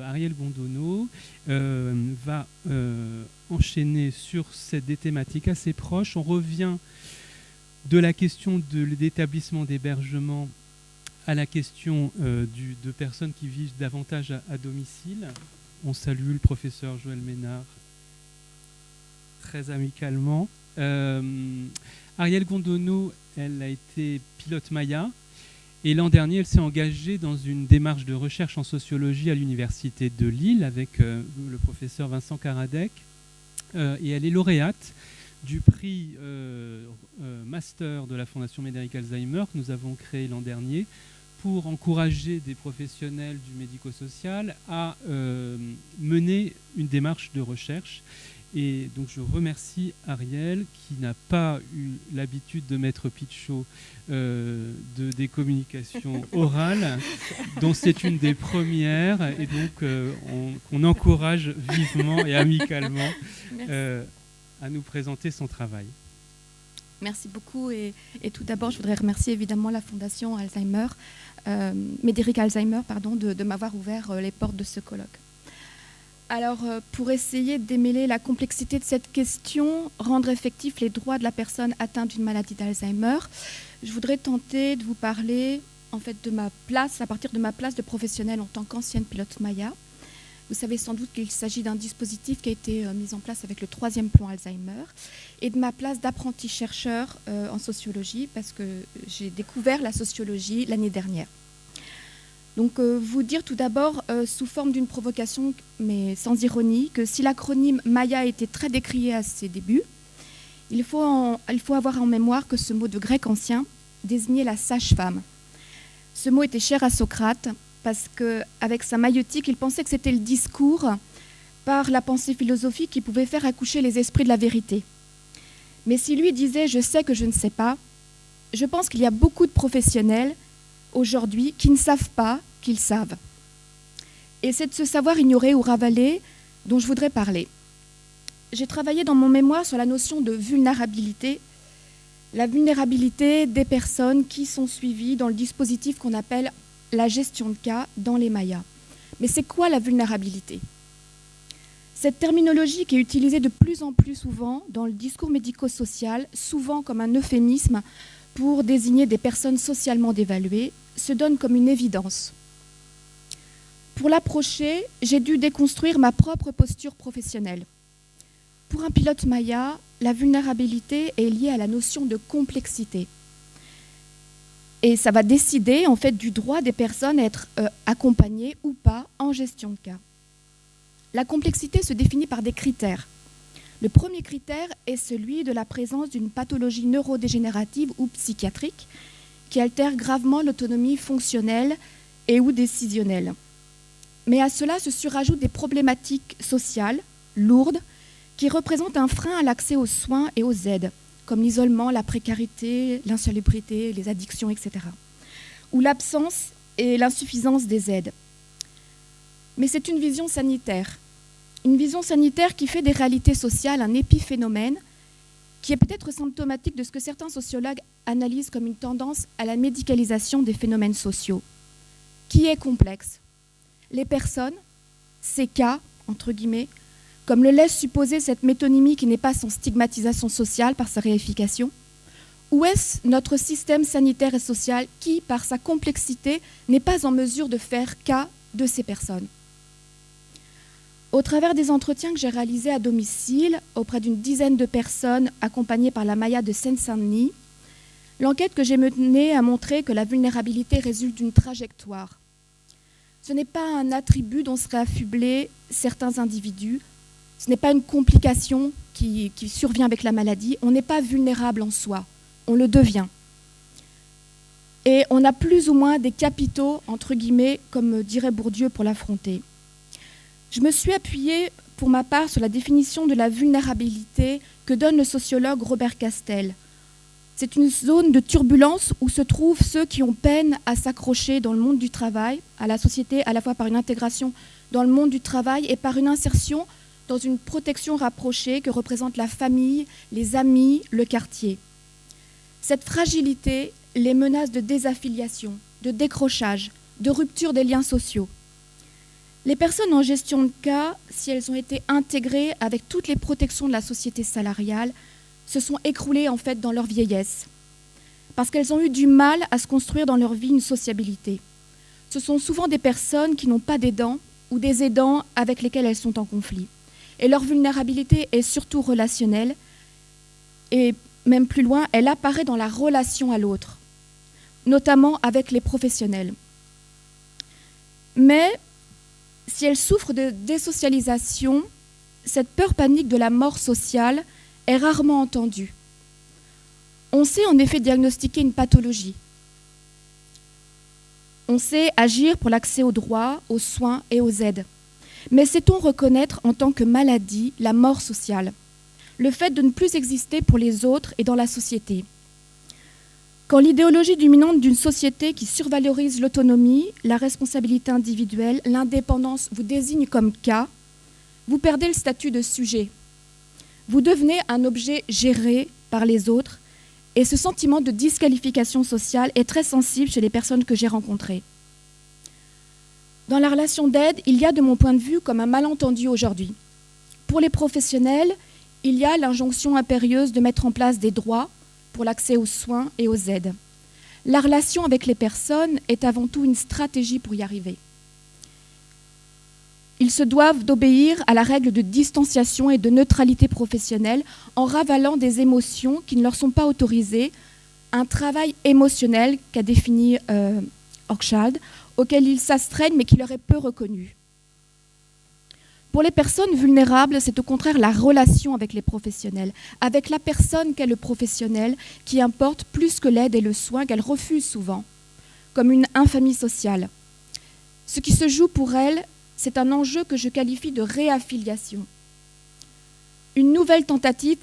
Ariel Gondonneau va enchaîner sur des thématiques assez proches. On revient de la question de l'établissement d'hébergement à la question de personnes qui vivent davantage à domicile. On salue le professeur Joël Ménard très amicalement. Ariel Gondonneau, elle a été pilote Maya. Et l'an dernier, elle s'est engagée dans une démarche de recherche en sociologie à l'Université de Lille avec le professeur Vincent Karadec. Et elle est lauréate du prix Master de la Fondation Médéric Alzheimer que nous avons créé l'an dernier pour encourager des professionnels du médico-social à mener une démarche de recherche. Et donc je remercie Ariel qui n'a pas eu l'habitude de mettre Pitcho des communications orales, dont c'est une des premières, et donc on encourage vivement et amicalement à nous présenter son travail. Merci beaucoup et tout d'abord je voudrais remercier évidemment la Fondation Alzheimer, Médéric Alzheimer de m'avoir ouvert les portes de ce colloque. Alors, pour essayer de démêler la complexité de cette question, rendre effectifs les droits de la personne atteinte d'une maladie d'Alzheimer, je voudrais tenter de vous parler en fait de ma place, à partir de ma place de professionnelle en tant qu'ancienne pilote Maya. Vous savez sans doute qu'il s'agit d'un dispositif qui a été mis en place avec le 3e plan Alzheimer, et de ma place d'apprenti chercheur en sociologie, parce que j'ai découvert la sociologie l'année dernière. Donc, vous dire tout d'abord, sous forme d'une provocation, mais sans ironie, que si l'acronyme Maya était très décrié à ses débuts, il faut avoir en mémoire que ce mot de grec ancien désignait la sage-femme. Ce mot était cher à Socrate, parce qu'avec sa maïeutique, il pensait que c'était le discours par la pensée philosophique qui pouvait faire accoucher les esprits de la vérité. Mais si lui disait « je sais que je ne sais pas », je pense qu'il y a beaucoup de professionnels aujourd'hui qui ne savent pas qu'ils savent. Et c'est de ce savoir ignoré ou ravalé dont je voudrais parler. J'ai travaillé dans mon mémoire sur la notion de vulnérabilité, la vulnérabilité des personnes qui sont suivies dans le dispositif qu'on appelle la gestion de cas dans les Mayas. Mais c'est quoi la vulnérabilité ? Cette terminologie qui est utilisée de plus en plus souvent dans le discours médico-social, souvent comme un euphémisme pour désigner des personnes socialement dévaluées, se donne comme une évidence. Pour l'approcher, j'ai dû déconstruire ma propre posture professionnelle. Pour un pilote Maya, la vulnérabilité est liée à la notion de complexité. Et ça va décider en fait du droit des personnes à être accompagnées ou pas en gestion de cas. La complexité se définit par des critères. Le premier critère est celui de la présence d'une pathologie neurodégénérative ou psychiatrique qui altère gravement l'autonomie fonctionnelle et ou décisionnelle. Mais à cela se surajoutent des problématiques sociales lourdes qui représentent un frein à l'accès aux soins et aux aides, comme l'isolement, la précarité, l'insalubrité, les addictions, etc. Ou l'absence et l'insuffisance des aides. Mais c'est une vision sanitaire qui fait des réalités sociales un épiphénomène qui est peut-être symptomatique de ce que certains sociologues analysent comme une tendance à la médicalisation des phénomènes sociaux, qui est complexe. Les personnes, ces cas, entre guillemets, comme le laisse supposer cette métonymie qui n'est pas sans stigmatisation sociale par sa réification, ou est-ce notre système sanitaire et social qui, par sa complexité, n'est pas en mesure de faire cas de ces personnes ? Au travers des entretiens que j'ai réalisés à domicile auprès d'une dizaine de personnes accompagnées par la Maya de Seine-Saint-Denis, l'enquête que j'ai menée a montré que la vulnérabilité résulte d'une trajectoire. Ce n'est pas un attribut dont seraient affublés certains individus, ce n'est pas une complication qui survient avec la maladie, on n'est pas vulnérable en soi, on le devient. Et on a plus ou moins des capitaux, entre guillemets, comme dirait Bourdieu, pour l'affronter. Je me suis appuyée, pour ma part, sur la définition de la vulnérabilité que donne le sociologue Robert Castel. C'est une zone de turbulence où se trouvent ceux qui ont peine à s'accrocher dans le monde du travail, à la société, à la fois par une intégration dans le monde du travail et par une insertion dans une protection rapprochée que représente la famille, les amis, le quartier. Cette fragilité les menace de désaffiliation, de décrochage, de rupture des liens sociaux. Les personnes en gestion de cas, si elles ont été intégrées avec toutes les protections de la société salariale, se sont écroulées en fait dans leur vieillesse, parce qu'elles ont eu du mal à se construire dans leur vie une sociabilité. Ce sont souvent des personnes qui n'ont pas d'aidants ou des aidants avec lesquels elles sont en conflit. Et leur vulnérabilité est surtout relationnelle, et même plus loin, elle apparaît dans la relation à l'autre, notamment avec les professionnels. Mais si elles souffrent de désocialisation, cette peur panique de la mort sociale est rarement entendue. On sait en effet diagnostiquer une pathologie. On sait agir pour l'accès aux droits, aux soins et aux aides. Mais sait-on reconnaître en tant que maladie la mort sociale, le fait de ne plus exister pour les autres et dans la société? Quand l'idéologie dominante d'une société qui survalorise l'autonomie, la responsabilité individuelle, l'indépendance vous désigne comme cas, vous perdez le statut de sujet. Vous devenez un objet géré par les autres, et ce sentiment de disqualification sociale est très sensible chez les personnes que j'ai rencontrées. Dans la relation d'aide, il y a de mon point de vue comme un malentendu aujourd'hui. Pour les professionnels, il y a l'injonction impérieuse de mettre en place des droits pour l'accès aux soins et aux aides. La relation avec les personnes est avant tout une stratégie pour y arriver. Ils se doivent d'obéir à la règle de distanciation et de neutralité professionnelle en ravalant des émotions qui ne leur sont pas autorisées, un travail émotionnel qu'a défini Hochschild, auquel ils s'astreignent mais qui leur est peu reconnu. Pour les personnes vulnérables, c'est au contraire la relation avec les professionnels, avec la personne qu'est le professionnel, qui importe plus que l'aide et le soin qu'elles refusent souvent, comme une infamie sociale. Ce qui se joue pour elles, c'est un enjeu que je qualifie de réaffiliation. Une nouvelle tentative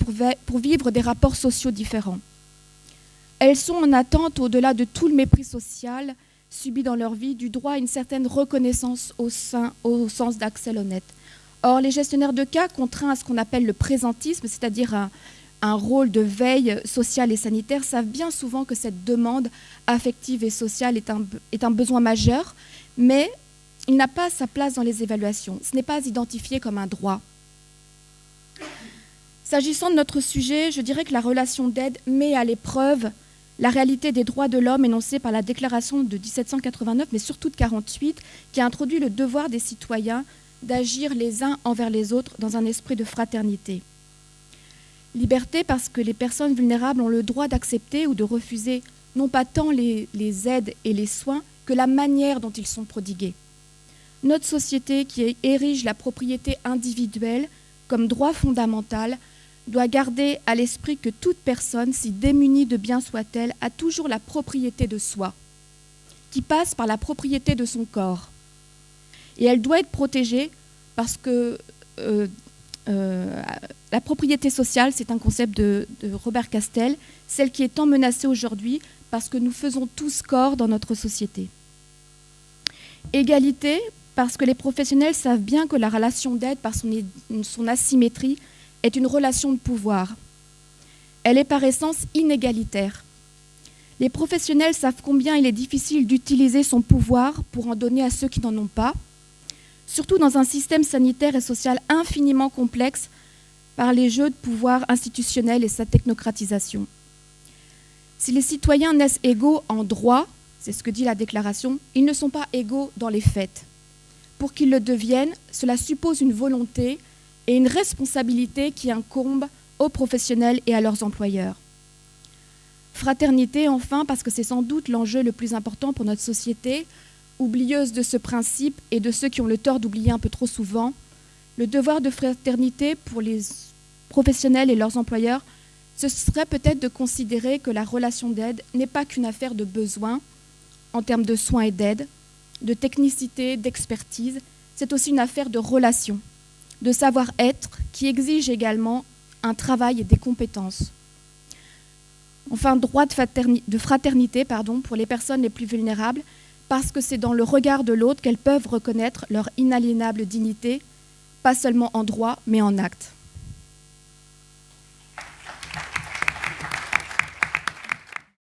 pour vivre des rapports sociaux différents. Elles sont en attente, au-delà de tout le mépris social subi dans leur vie, du droit à une certaine reconnaissance au sens d'Axel Honneth. Or, les gestionnaires de cas, contraints à ce qu'on appelle le présentisme, c'est-à-dire un rôle de veille sociale et sanitaire, savent bien souvent que cette demande affective et sociale est un besoin majeur, mais il n'a pas sa place dans les évaluations. Ce n'est pas identifié comme un droit. S'agissant de notre sujet, je dirais que la relation d'aide met à l'épreuve la réalité des droits de l'homme énoncée par la déclaration de 1789, mais surtout de 1948, qui a introduit le devoir des citoyens d'agir les uns envers les autres dans un esprit de fraternité. Liberté parce que les personnes vulnérables ont le droit d'accepter ou de refuser non pas tant les aides et les soins que la manière dont ils sont prodigués. Notre société qui érige la propriété individuelle comme droit fondamental doit garder à l'esprit que toute personne, si démunie de bien soit-elle, a toujours la propriété de soi, qui passe par la propriété de son corps. Et elle doit être protégée parce que la propriété sociale, c'est un concept de Robert Castel, celle qui est tant menacée aujourd'hui parce que nous faisons tous corps dans notre société. Égalité, parce que les professionnels savent bien que la relation d'aide, par son asymétrie, est une relation de pouvoir. Elle est par essence inégalitaire. Les professionnels savent combien il est difficile d'utiliser son pouvoir pour en donner à ceux qui n'en ont pas, surtout dans un système sanitaire et social infiniment complexe par les jeux de pouvoir institutionnels et sa technocratisation. Si les citoyens naissent égaux en droit, c'est ce que dit la déclaration, ils ne sont pas égaux dans les faits. Pour qu'ils le deviennent, cela suppose une volonté et une responsabilité qui incombent aux professionnels et à leurs employeurs. Fraternité, enfin, parce que c'est sans doute l'enjeu le plus important pour notre société, oublieuse de ce principe et de ceux qui ont le tort d'oublier un peu trop souvent, le devoir de fraternité pour les professionnels et leurs employeurs, ce serait peut-être de considérer que la relation d'aide n'est pas qu'une affaire de besoin en termes de soins et d'aide, de technicité, d'expertise, c'est aussi une affaire de relation, de savoir-être qui exige également un travail et des compétences. Enfin, droit de fraternité pour les personnes les plus vulnérables, parce que c'est dans le regard de l'autre qu'elles peuvent reconnaître leur inaliénable dignité, pas seulement en droit, mais en acte.